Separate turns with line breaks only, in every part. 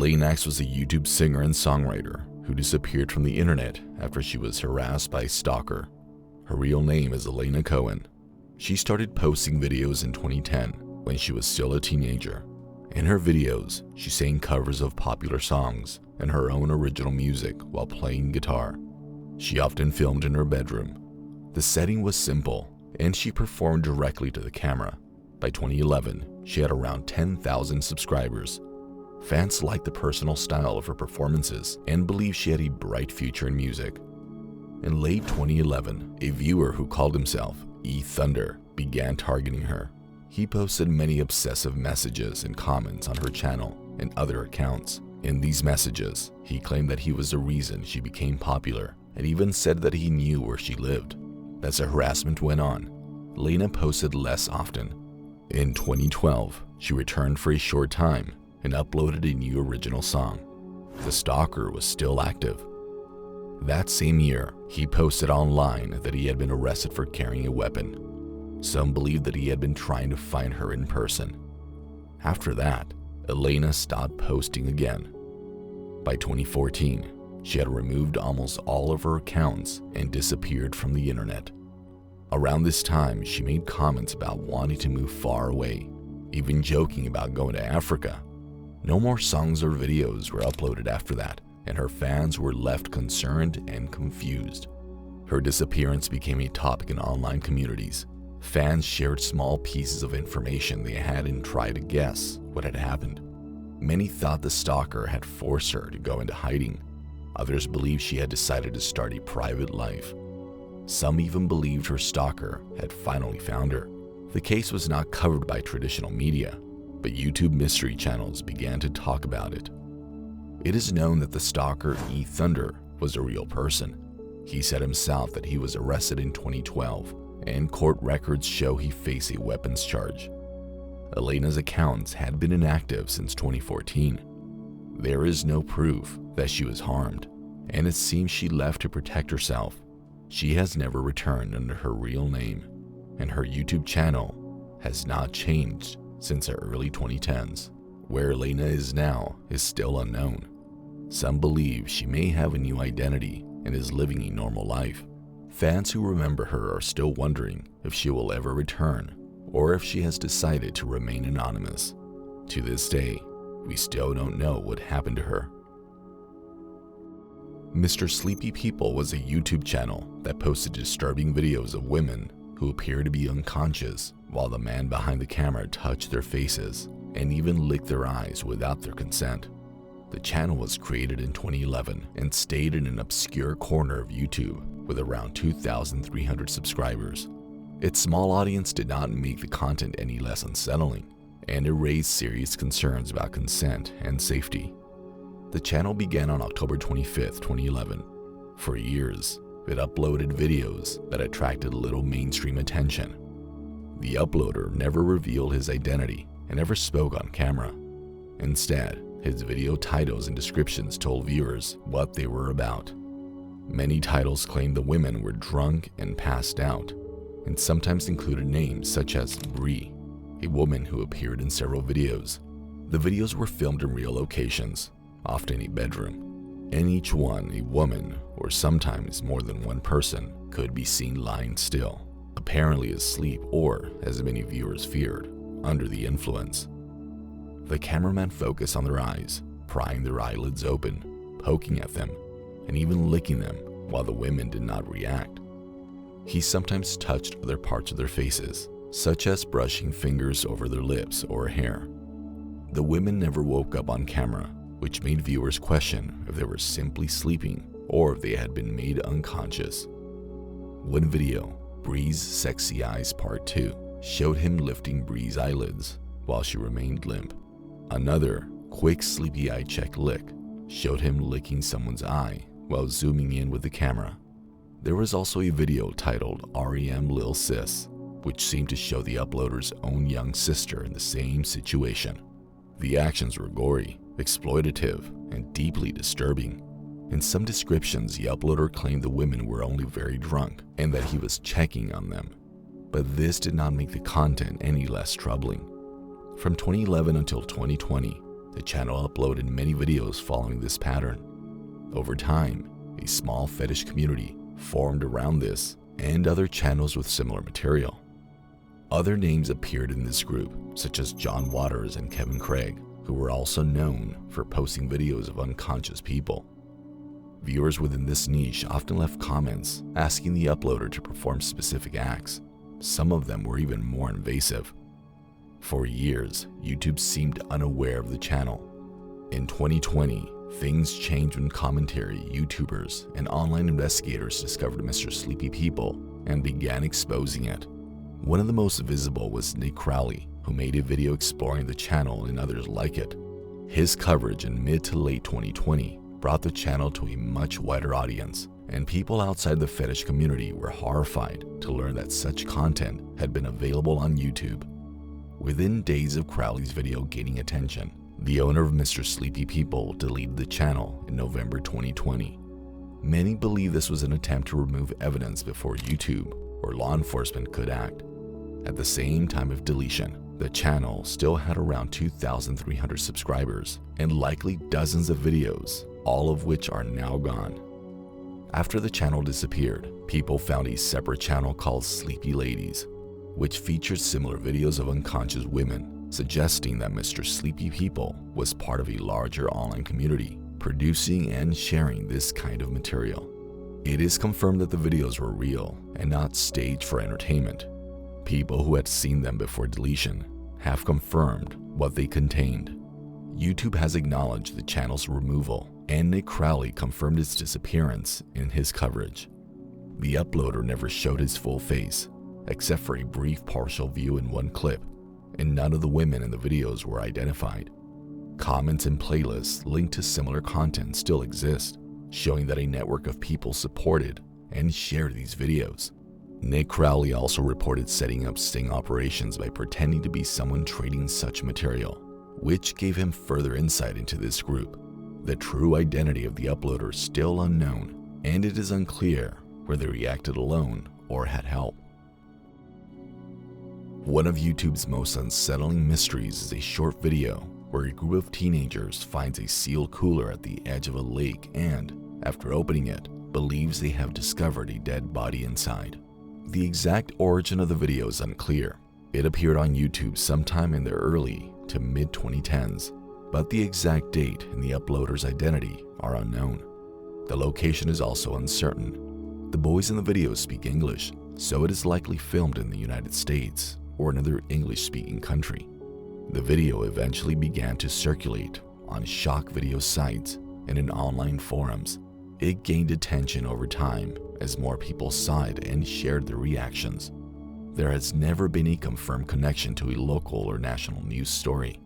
Elenaaaxx was a YouTube singer and songwriter who disappeared from the internet after she was harassed by a stalker. Her real name is Elena Cohen. She started posting videos in 2010 when she was still a teenager. In her videos, she sang covers of popular songs and her own original music while playing guitar. She often filmed in her bedroom. The setting was simple, and she performed directly to the camera. By 2011, she had around 10,000 subscribers. Fans liked the personal style of her performances and believed she had a bright future in music. In late 2011, a viewer who called himself E-Thunder began targeting her. He posted many obsessive messages and comments on her channel and other accounts. In these messages, he claimed that he was the reason she became popular and even said that he knew where she lived. As the harassment went on, Elena posted less often. In 2012, she returned for a short time and uploaded a new original song. The stalker was still active. That same year, he posted online that he had been arrested for carrying a weapon. Some believed that he had been trying to find her in person. After that, Elena stopped posting again. By 2014, she had removed almost all of her accounts and disappeared from the internet. Around this time, she made comments about wanting to move far away, even joking about going to Africa. No more songs or videos were uploaded after that, and her fans were left concerned and confused. Her disappearance became a topic in online communities. Fans shared small pieces of information they had and tried to guess what had happened. Many thought the stalker had forced her to go into hiding. Others believed she had decided to start a private life. Some even believed her stalker had finally found her. The case was not covered by traditional media, but YouTube mystery channels began to talk about it. It is known that the stalker E-Thunder was a real person. He said himself that he was arrested in 2012, and court records show he faced a weapons charge. Elena's accounts had been inactive since 2014. There is no proof that she was harmed, and it seems she left to protect herself. She has never returned under her real name, and her YouTube channel has not changed since the early 2010s. Where Elena is now is still unknown. Some believe she may have a new identity and is living a normal life. Fans who remember her are still wondering if she will ever return or if she has decided to remain anonymous. To this day, we still don't know what happened to her. Mr. SleepyPeople was a YouTube channel that posted disturbing videos of women who appear to be unconscious while the man behind the camera touched their faces and even licked their eyes without their consent. The channel was created in 2011 and stayed in an obscure corner of YouTube with around 2,300 subscribers. Its small audience did not make the content any less unsettling, and it raised serious concerns about consent and safety. The channel began on October 25, 2011. For years, it uploaded videos that attracted little mainstream attention. The uploader never revealed his identity and never spoke on camera. Instead, his video titles and descriptions told viewers what they were about. Many titles claimed the women were drunk and passed out, and sometimes included names such as Bree, a woman who appeared in several videos. The videos were filmed in real locations, often a bedroom. In each one, a woman, or sometimes more than one person, could be seen lying still, apparently asleep or, as many viewers feared, under the influence. The cameraman focused on their eyes, prying their eyelids open, poking at them, and even licking them while the women did not react. He sometimes touched other parts of their faces, such as brushing fingers over their lips or hair. The women never woke up on camera, which made viewers question if they were simply sleeping or if they had been made unconscious. One video, Bree's Sexy Eyes Part 2, showed him lifting Bree's eyelids while she remained limp. Another, Quick Sleepy Eye Check Lick, showed him licking someone's eye while zooming in with the camera. There was also a video titled REM Lil Sis, which seemed to show the uploader's own young sister in the same situation. The actions were gory, exploitative, and deeply disturbing. In some descriptions, the uploader claimed the women were only very drunk and that he was checking on them. But this did not make the content any less troubling. From 2011 until 2020, The channel uploaded many videos following this pattern. Over time, a small fetish community formed around this and other channels with similar material. Other names appeared in this group, such as John Waters and Kevin Craig, who were also known for posting videos of unconscious people. Viewers within this niche often left comments asking the uploader to perform specific acts. Some of them were even more invasive. For years, YouTube seemed unaware of the channel. In 2020, things changed when commentary, YouTubers, and online investigators discovered Mr. SleepyPeople and began exposing it. One of the most visible was Nick Crowley, who made a video exploring the channel and others like it. His coverage in mid to late 2020 brought the channel to a much wider audience, and people outside the fetish community were horrified to learn that such content had been available on YouTube. Within days of Crowley's video gaining attention, the owner of Mr. SleepyPeople deleted the channel in November 2020. Many believe this was an attempt to remove evidence before YouTube or law enforcement could act. At the same time of deletion, the channel still had around 2,300 subscribers and likely dozens of videos, all of which are now gone. After the channel disappeared, people found a separate channel called Sleepy Ladies, which featured similar videos of unconscious women, suggesting that Mr. SleepyPeople was part of a larger online community, producing and sharing this kind of material. It is confirmed that the videos were real and not staged for entertainment. People who had seen them before deletion have confirmed what they contained. YouTube has acknowledged the channel's removal, and Nick Crowley confirmed its disappearance in his coverage. The uploader never showed his full face, except for a brief partial view in one clip, and none of the women in the videos were identified. Comments and playlists linked to similar content still exist, showing that a network of people supported and shared these videos. Nick Crowley also reported setting up sting operations by pretending to be someone trading such material, which gave him further insight into this group. The true identity of the uploader is still unknown, and it is unclear whether he acted alone or had help. One of YouTube's most unsettling mysteries is a short video where a group of teenagers finds a sealed cooler at the edge of a lake and, after opening it, believes they have discovered a dead body inside. The exact origin of the video is unclear. It appeared on YouTube sometime in the early to mid-2010s, but the exact date and the uploader's identity are unknown. The location is also uncertain. The boys in the video speak English, so it is likely filmed in the United States or another English-speaking country. The video eventually began to circulate on shock video sites and in online forums. It gained attention over time as more people saw it and shared their reactions. There has never been a confirmed connection to a local or national news story.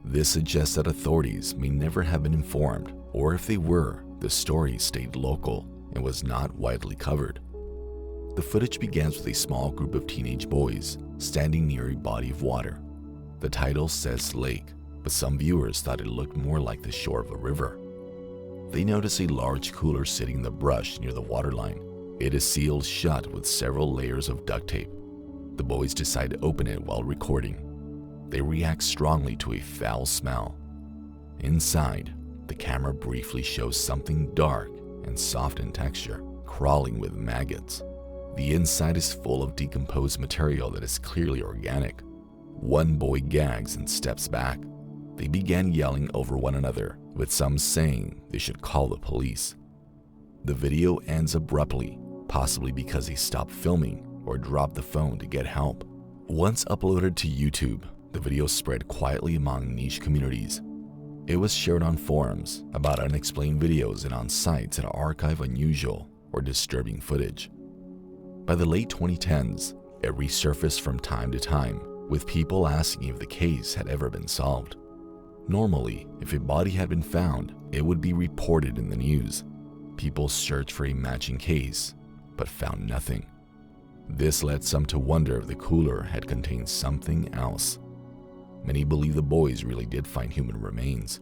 This suggests that authorities may never have been informed, or if they were, the story stayed local and was not widely covered. The footage begins with a small group of teenage boys standing near a body of water. The title says lake, but some viewers thought it looked more like the shore of a river. They notice a large cooler sitting in the brush near the waterline. It is sealed shut with several layers of duct tape. The boys decide to open it while recording. They react strongly to a foul smell. Inside, the camera briefly shows something dark and soft in texture, crawling with maggots. The inside is full of decomposed material that is clearly organic. One boy gags and steps back. They began yelling over one another, with some saying they should call the police. The video ends abruptly, possibly because they stopped filming or dropped the phone to get help. Once uploaded to YouTube, the video spread quietly among niche communities. It was shared on forums about unexplained videos and on sites that archive unusual or disturbing footage. By the late 2010s, it resurfaced from time to time, with people asking if the case had ever been solved. Normally, if a body had been found, it would be reported in the news. People searched for a matching case, but found nothing. This led some to wonder if the cooler had contained something else. Many believe the boys really did find human remains.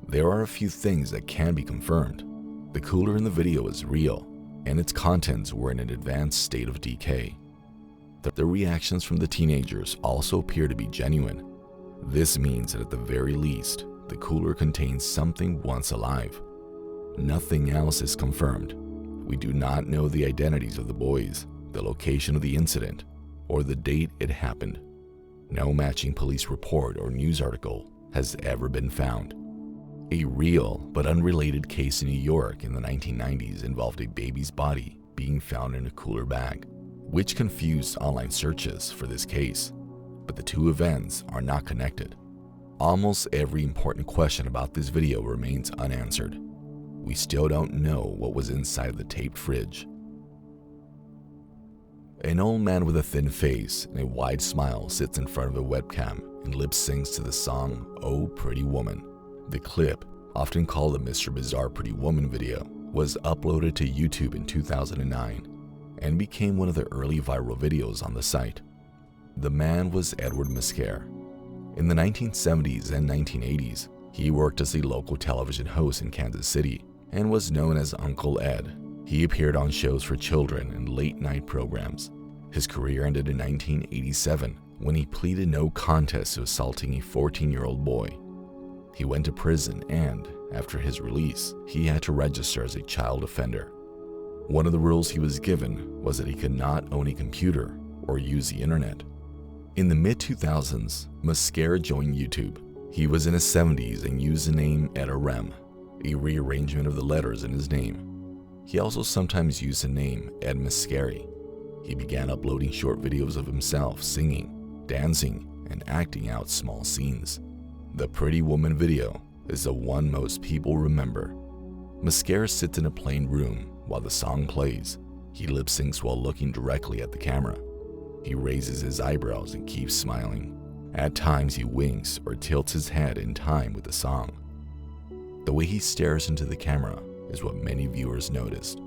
There are a few things that can be confirmed. The cooler in the video is real, and its contents were in an advanced state of decay. The reactions from the teenagers also appear to be genuine. This means that at the very least, the cooler contains something once alive. Nothing else is confirmed. We do not know the identities of the boys, the location of the incident, or the date it happened. No matching police report or news article has ever been found. A real but unrelated case in New York in the 1990s involved a baby's body being found in a cooler bag, which confused online searches for this case, but the two events are not connected. Almost every important question about this video remains unanswered. We still don't know what was inside the taped fridge. An old man with a thin face and a wide smile sits in front of a webcam and lip syncs to the song "Oh Pretty Woman." The clip, often called the Mr. Bizarre Pretty Woman video, was uploaded to YouTube in 2009 and became one of the early viral videos on the site. The man was Edward Muscare. In the 1970s and 1980s, he worked as a local television host in Kansas City and was known as Uncle Ed. He appeared on shows for children and late-night programs. His career ended in 1987 when he pleaded no contest to assaulting a 14-year-old boy. He went to prison and, after his release, he had to register as a child offender. One of the rules he was given was that he could not own a computer or use the internet. In the mid-2000s, Muscare joined YouTube. He was in his 70s and used the name Ed, a rearrangement of the letters in his name. He also sometimes used the name Ed Muscare. He began uploading short videos of himself singing, dancing, and acting out small scenes. The Pretty Woman video is the one most people remember. Muscare sits in a plain room while the song plays. He lip syncs while looking directly at the camera. He raises his eyebrows and keeps smiling. At times he winks or tilts his head in time with the song. The way he stares into the camera is what many viewers noticed.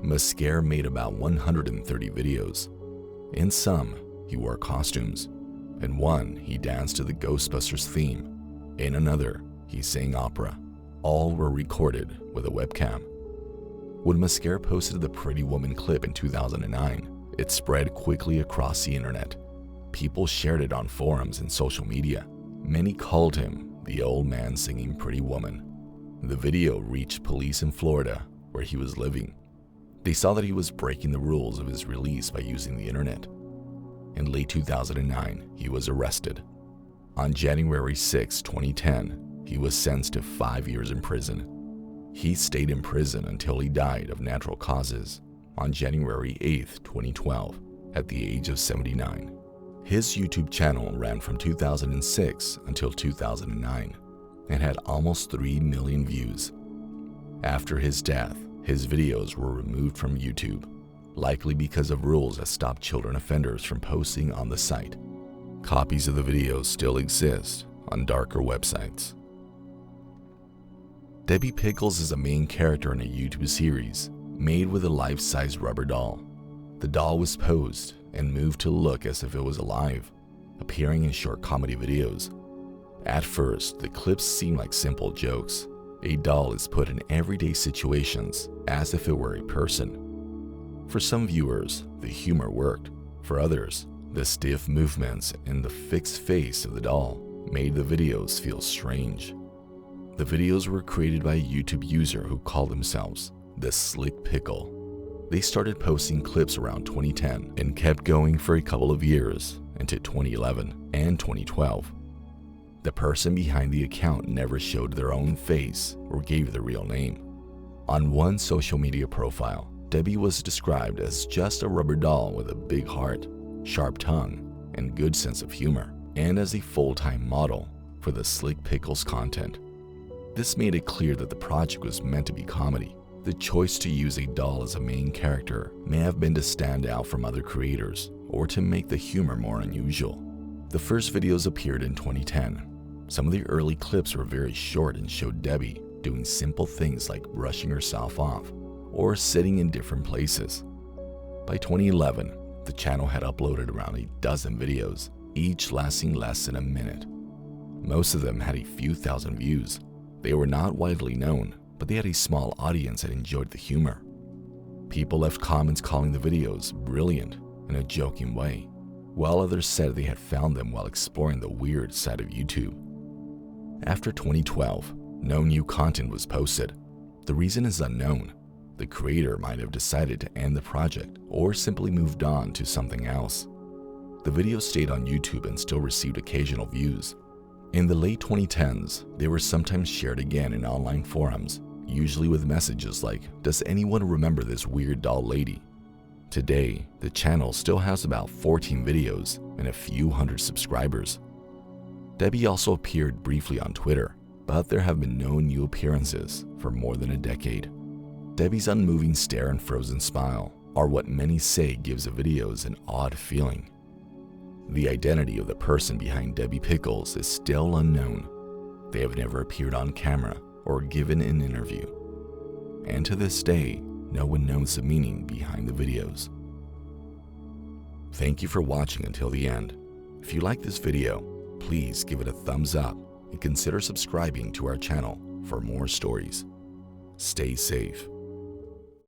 Muscare made about 130 videos. In some, he wore costumes. In one, he danced to the Ghostbusters theme. In another, he sang opera. All were recorded with a webcam. When Muscare posted the Pretty Woman clip in 2009, it spread quickly across the internet. People shared it on forums and social media. Many called him the old man singing Pretty Woman. The video reached police in Florida, where he was living. They saw that he was breaking the rules of his release by using the internet. In late 2009, he was arrested. On January 6, 2010, he was sentenced to 5 years in prison. He stayed in prison until he died of natural causes on January 8, 2012, at the age of 79. His YouTube channel ran from 2006 until 2009 and had almost 3 million views. After his death, his videos were removed from YouTube, likely because of rules that stopped children offenders from posting on the site. Copies of the videos still exist on darker websites. Debbie Pickles is a main character in a YouTube series made with a life-size rubber doll. The doll was posed and moved to look as if it was alive, appearing in short comedy videos. At first, the clips seem like simple jokes. A doll is put in everyday situations as if it were a person. For some viewers, the humor worked. For others, the stiff movements and the fixed face of the doll made the videos feel strange. The videos were created by a YouTube user who called themselves the SleepyPeople. They started posting clips around 2010 and kept going for a couple of years into 2011 and 2012. The person behind the account never showed their own face or gave their real name. On one social media profile, Debbie was described as just a rubber doll with a big heart, sharp tongue, and good sense of humor, and as a full-time model for the SleepyPeople content. This made it clear that the project was meant to be comedy. The choice to use a doll as a main character may have been to stand out from other creators or to make the humor more unusual. The first videos appeared in 2010. Some of the early clips were very short and showed Debbie doing simple things like brushing herself off or sitting in different places. By 2011, the channel had uploaded around a dozen videos, each lasting less than a minute. Most of them had a few thousand views. They were not widely known, but they had a small audience that enjoyed the humor. People left comments calling the videos brilliant in a joking way, while others said they had found them while exploring the weird side of YouTube. After 2012, no new content was posted. The reason is unknown. The creator might have decided to end the project or simply moved on to something else. The video stayed on YouTube and still received occasional views. In the late 2010s, they were sometimes shared again in online forums, usually with messages like, "Does anyone remember this weird doll lady?" Today, the channel still has about 14 videos and a few hundred subscribers. Debbie also appeared briefly on Twitter, but there have been no new appearances for more than a decade. Debbie's unmoving stare and frozen smile are what many say gives the videos an odd feeling. The identity of the person behind Debbie Pickles is still unknown. They have never appeared on camera or given an interview. And to this day, no one knows the meaning behind the videos. Thank you for watching until the end. If you like this video, please give it a thumbs up and consider subscribing to our channel for more stories. Stay safe.